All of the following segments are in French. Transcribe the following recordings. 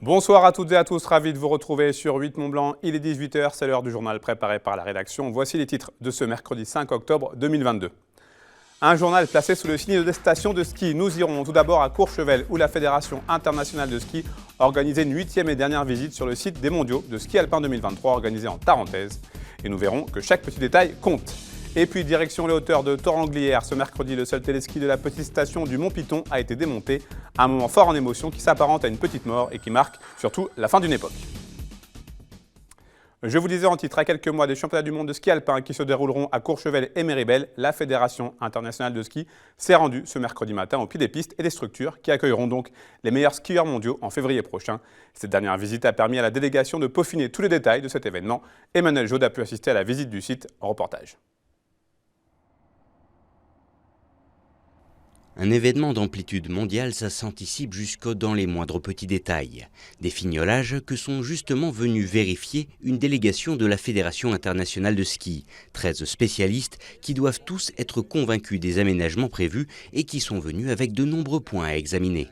Bonsoir à toutes et à tous, ravi de vous retrouver sur 8 Mont-Blanc. Il est 18h, c'est l'heure du journal préparé par la rédaction. Voici les titres de ce mercredi 5 octobre 2022. Un journal placé sous le signe des stations de ski. Nous irons tout d'abord à Courchevel où la Fédération internationale de ski a organisé une 8e et dernière visite sur le site des mondiaux de ski alpin 2023 organisé en Tarentaise. Et nous verrons que chaque petit détail compte. Et puis direction les hauteurs de Torrenglières. Ce mercredi, le seul téléski de la petite station du Mont Piton a été démonté. Un moment fort en émotion qui s'apparente à une petite mort et qui marque surtout la fin d'une époque. Je vous disais en titre, à quelques mois des championnats du monde de ski alpin qui se dérouleront à Courchevel et Méribel, la Fédération internationale de ski s'est rendue ce mercredi matin au pied des pistes et des structures qui accueilleront donc les meilleurs skieurs mondiaux en février prochain. Cette dernière visite a permis à la délégation de peaufiner tous les détails de cet événement. Emmanuel Jaude a pu assister à la visite du site en reportage. Un événement d'amplitude mondiale, ça s'anticipe jusque dans les moindres petits détails. Des fignolages que sont justement venus vérifier une délégation de la Fédération internationale de ski. 13 spécialistes qui doivent tous être convaincus des aménagements prévus et qui sont venus avec de nombreux points à examiner.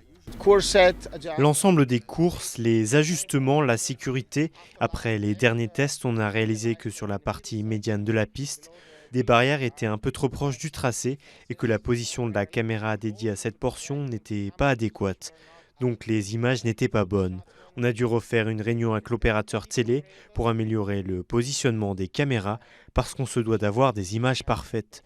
L'ensemble des courses, les ajustements, la sécurité. Après les derniers tests, on a réalisé que sur la partie médiane de la piste, des barrières étaient un peu trop proches du tracé et que la position de la caméra dédiée à cette portion n'était pas adéquate. Donc les images n'étaient pas bonnes. On a dû refaire une réunion avec l'opérateur télé pour améliorer le positionnement des caméras parce qu'on se doit d'avoir des images parfaites.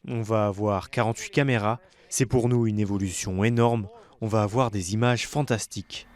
On va avoir 48 caméras, c'est pour nous une évolution énorme. On va avoir des images fantastiques.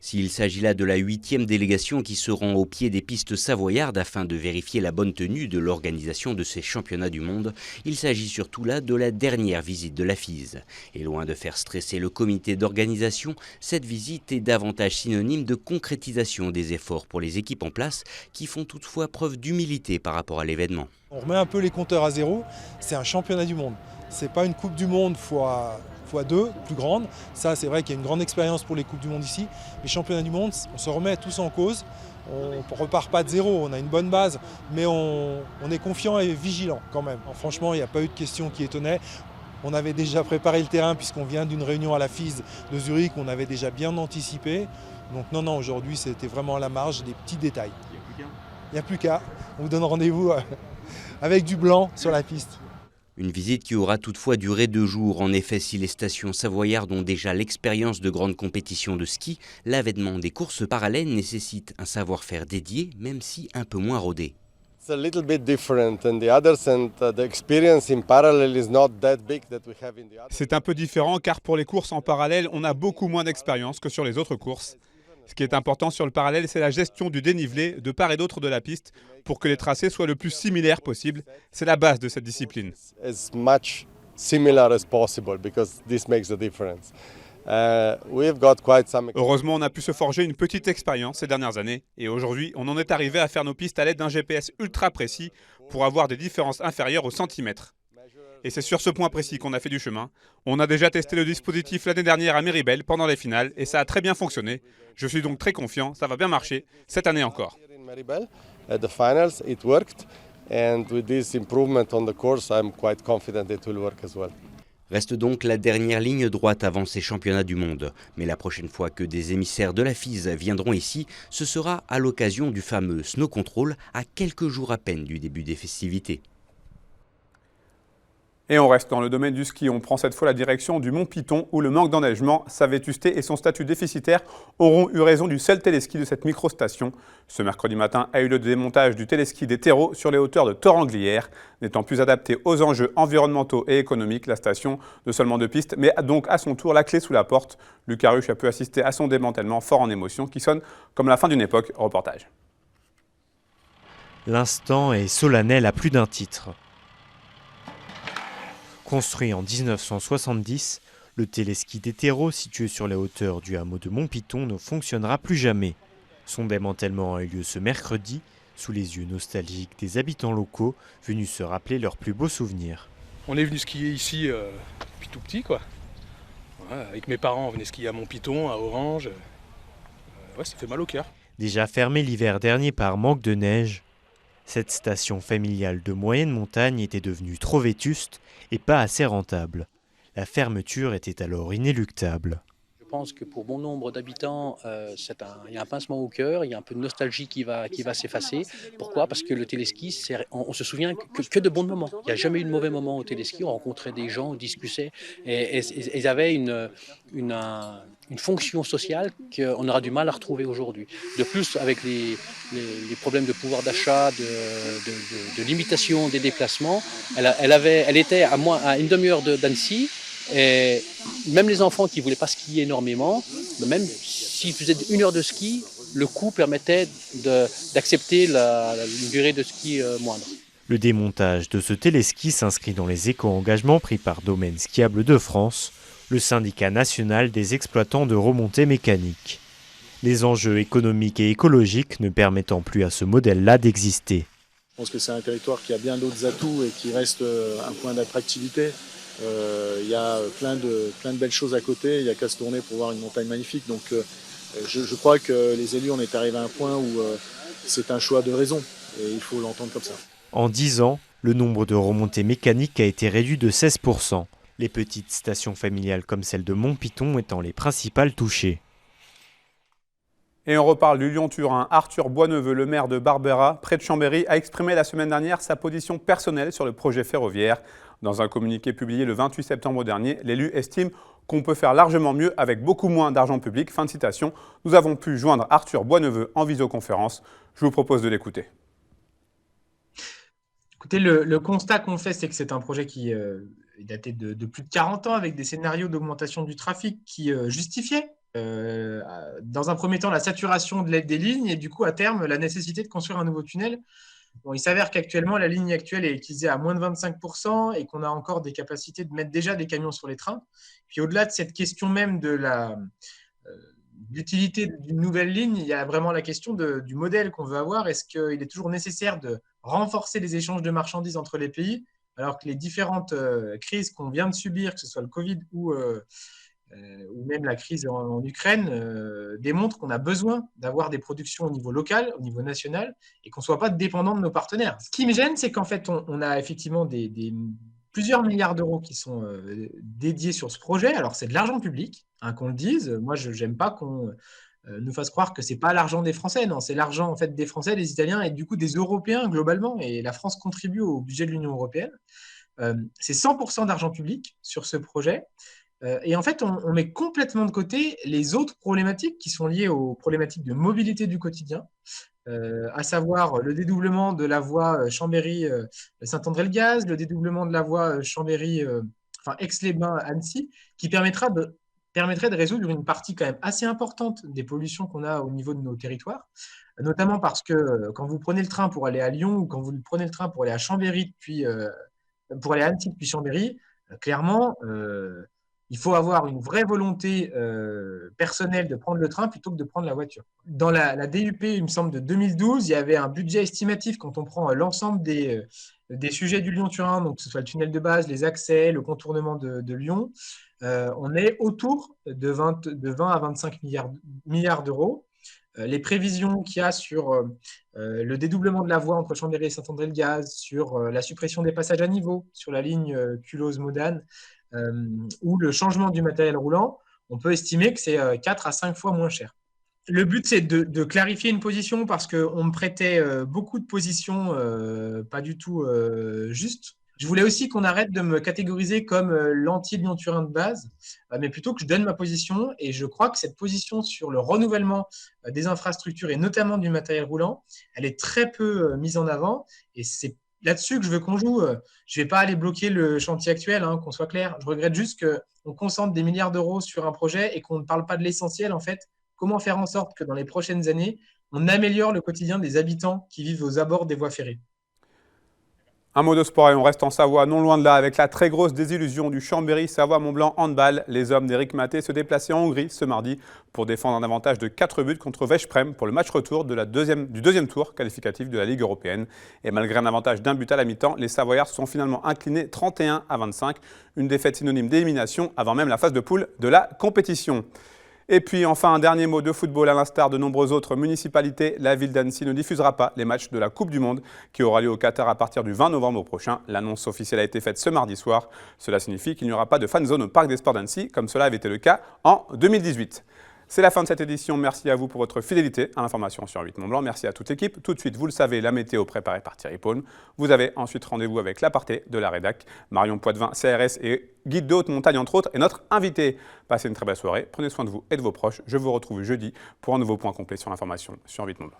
S'il s'agit là de la 8e délégation qui se rend au pied des pistes savoyardes afin de vérifier la bonne tenue de l'organisation de ces championnats du monde, il s'agit surtout là de la dernière visite de la FIS. Et loin de faire stresser le comité d'organisation, cette visite est davantage synonyme de concrétisation des efforts pour les équipes en place qui font toutefois preuve d'humilité par rapport à l'événement. On remet un peu les compteurs à zéro, c'est un championnat du monde. C'est pas une Coupe du Monde fois 2, plus grande. Ça, c'est vrai qu'il y a une grande expérience pour les Coupes du Monde ici. Les championnats du monde, on se remet tous en cause. On ne repart pas de zéro, on a une bonne base, mais on est confiant et vigilant quand même. Franchement, il n'y a pas eu de question qui étonnait. On avait déjà préparé le terrain puisqu'on vient d'une réunion à la FIS de Zurich, on avait déjà bien anticipé. Donc non, aujourd'hui, c'était vraiment à la marge, des petits détails. Il n'y a plus qu'à. On vous donne rendez-vous avec du blanc sur la piste. Une visite qui aura toutefois duré 2 jours. En effet, si les stations savoyardes ont déjà l'expérience de grandes compétitions de ski, l'avènement des courses parallèles nécessite un savoir-faire dédié, même si un peu moins rodé. C'est un peu différent car pour les courses en parallèle, on a beaucoup moins d'expérience que sur les autres courses. Ce qui est important sur le parallèle, c'est la gestion du dénivelé de part et d'autre de la piste pour que les tracés soient le plus similaires possible. C'est la base de cette discipline. Heureusement, on a pu se forger une petite expérience ces dernières années et aujourd'hui, on en est arrivé à faire nos pistes à l'aide d'un GPS ultra précis pour avoir des différences inférieures au centimètre. Et c'est sur ce point précis qu'on a fait du chemin. On a déjà testé le dispositif l'année dernière à Méribel pendant les finales et ça a très bien fonctionné. Je suis donc très confiant, ça va bien marcher cette année encore. Reste donc la dernière ligne droite avant ces championnats du monde. Mais la prochaine fois que des émissaires de la FIS viendront ici, ce sera à l'occasion du fameux Snow Control à quelques jours à peine du début des festivités. Et on reste dans le domaine du ski. On prend cette fois la direction du Mont Piton où le manque d'enneigement, sa vétusté et son statut déficitaire auront eu raison du seul téléski de cette microstation. Ce mercredi matin a eu le démontage du téléski des terreaux sur les hauteurs de Torrenglières. N'étant plus adaptée aux enjeux environnementaux et économiques, la station de seulement 2 pistes, mais a donc à son tour la clé sous la porte. Lucas Ruche a pu assister à son démantèlement fort en émotion qui sonne comme la fin d'une époque. Reportage. L'instant est solennel à plus d'un titre. Construit en 1970, le téléski des terreaux situé sur les hauteurs du hameau de Mont-Piton ne fonctionnera plus jamais. Son démantèlement a eu lieu ce mercredi, sous les yeux nostalgiques des habitants locaux venus se rappeler leurs plus beaux souvenirs. On est venu skier ici depuis tout petit, quoi. Ouais, avec mes parents, on venait skier à Mont-Piton, à Orange. Ouais, ça fait mal au cœur. Déjà fermée l'hiver dernier par manque de neige, cette station familiale de moyenne montagne était devenue trop vétuste et pas assez rentable. La fermeture était alors inéluctable. pense que pour bon nombre d'habitants, il y a un pincement au cœur, il y a un peu de nostalgie qui va s'effacer. Pourquoi? Parce que le téléski, on se souvient que de bons moments. Il n'y a jamais eu de mauvais moments au téléski. On rencontrait des gens, on discutait, et ils avaient une fonction sociale qu'on aura du mal à retrouver aujourd'hui. De plus, avec les problèmes de pouvoir d'achat, de limitation des déplacements, elle était à une demi-heure d'Annecy, et même les enfants qui ne voulaient pas skier énormément, même s'ils faisaient 1 heure de ski, le coût permettait d'accepter une durée de ski moindre. Le démontage de ce téléski s'inscrit dans les éco-engagements pris par Domaine Skiable de France, le syndicat national des exploitants de remontées mécaniques. Les enjeux économiques et écologiques ne permettant plus à ce modèle-là d'exister. Je pense que c'est un territoire qui a bien d'autres atouts et qui reste un point d'attractivité. Il y a plein de belles choses à côté, il n'y a qu'à se tourner pour voir une montagne magnifique. Donc je crois que les élus, on est arrivé à un point où c'est un choix de raison et il faut l'entendre comme ça. En 10 ans, le nombre de remontées mécaniques a été réduit de 16%. Les petites stations familiales comme celle de Montpiton étant les principales touchées. Et on reparle du Lyon-Turin. Arthur Boisneveu, le maire de Barbera, près de Chambéry, a exprimé la semaine dernière sa position personnelle sur le projet ferroviaire. Dans un communiqué publié le 28 septembre dernier, l'élu estime qu'on peut faire largement mieux avec beaucoup moins d'argent public. Fin de citation. Nous avons pu joindre Arthur Boisneveu en visioconférence. Je vous propose de l'écouter. Écoutez, le constat qu'on fait, c'est que c'est un projet qui est daté de plus de 40 ans, avec des scénarios d'augmentation du trafic qui justifiaient, dans un premier temps, la saturation des lignes et du coup, à terme, la nécessité de construire un nouveau tunnel. Bon, il s'avère qu'actuellement, la ligne actuelle est utilisée à moins de 25% et qu'on a encore des capacités de mettre déjà des camions sur les trains. Puis au-delà de cette question même de l'utilité d'une nouvelle ligne, il y a vraiment la question du modèle qu'on veut avoir. Est-ce qu'il est toujours nécessaire de renforcer les échanges de marchandises entre les pays, alors que les différentes crises qu'on vient de subir, que ce soit le Covid ou même la crise en Ukraine, démontrent qu'on a besoin d'avoir des productions au niveau local, au niveau national, et qu'on ne soit pas dépendant de nos partenaires. Ce qui me gêne, c'est qu'en fait, on a effectivement plusieurs milliards d'euros qui sont dédiés sur ce projet. Alors, c'est de l'argent public, hein, qu'on le dise. Moi, je n'aime pas qu'on nous fasse croire que ce n'est pas l'argent des Français. Non, c'est l'argent en fait, des Français, des Italiens et du coup des Européens globalement. Et la France contribue au budget de l'Union européenne. C'est 100% d'argent public sur ce projet. Et en fait, on met complètement de côté les autres problématiques qui sont liées aux problématiques de mobilité du quotidien, à savoir le dédoublement de la voie Chambéry-Saint-André-le-Gaz, le dédoublement de la voie Aix-les-Bains-Annecy, qui permettrait de résoudre une partie quand même assez importante des pollutions qu'on a au niveau de nos territoires, notamment parce que quand vous prenez le train pour aller à Lyon ou quand vous prenez le train pour aller à Chambéry, pour aller à Annecy depuis Chambéry, clairement, il faut avoir une vraie volonté personnelle de prendre le train plutôt que de prendre la voiture. Dans la DUP, il me semble, de 2012, il y avait un budget estimatif quand on prend l'ensemble des sujets du Lyon-Turin, donc que ce soit le tunnel de base, les accès, le contournement de Lyon. On est autour de 20 à 25 milliards d'euros. Les prévisions qu'il y a sur le dédoublement de la voie entre Chambéry et Saint-André-le-Gaz, sur la suppression des passages à niveau sur la ligne Culose-Modane, ou le changement du matériel roulant, on peut estimer que c'est 4 à 5 fois moins cher. Le but, c'est de clarifier une position parce qu'on me prêtait beaucoup de positions pas du tout justes. Je voulais aussi qu'on arrête de me catégoriser comme l'anti-Lyon-Turin de base, mais plutôt que je donne ma position. Et je crois que cette position sur le renouvellement des infrastructures et notamment du matériel roulant, elle est très peu mise en avant. Et c'est là-dessus que je veux qu'on joue. Je ne vais pas aller bloquer le chantier actuel, hein, qu'on soit clair. Je regrette juste qu'on concentre des milliards d'euros sur un projet et qu'on ne parle pas de l'essentiel, en fait. Comment faire en sorte que dans les prochaines années, on améliore le quotidien des habitants qui vivent aux abords des voies ferrées. Un mot de sport et on reste en Savoie, non loin de là, avec la très grosse désillusion du Chambéry-Savoie-Mont-Blanc handball. Les hommes d'Éric Maté se déplaçaient en Hongrie ce mardi pour défendre un avantage de 4 buts contre Veszprém pour le match retour du deuxième tour qualificatif de la Ligue européenne. Et malgré un avantage d'un but à la mi-temps, les Savoyards se sont finalement inclinés 31 à 25. Une défaite synonyme d'élimination avant même la phase de poule de la compétition. Et puis enfin, un dernier mot de football. À l'instar de nombreuses autres municipalités, la ville d'Annecy ne diffusera pas les matchs de la Coupe du Monde qui aura lieu au Qatar à partir du 20 novembre prochain. L'annonce officielle a été faite ce mardi soir. Cela signifie qu'il n'y aura pas de fan zone au Parc des Sports d'Annecy, comme cela avait été le cas en 2018. C'est la fin de cette édition. Merci à vous pour votre fidélité à l'information sur 8 Mont Blanc. Merci à toute l'équipe. Tout de suite, vous le savez, la météo préparée par Thierry Paune. Vous avez ensuite rendez-vous avec l'aparté de la rédac, Marion Poitvin, CRS et guide de haute montagne entre autres, et notre invité. Passez une très belle soirée. Prenez soin de vous et de vos proches. Je vous retrouve jeudi pour un nouveau point complet sur l'information sur 8 Mont Blanc.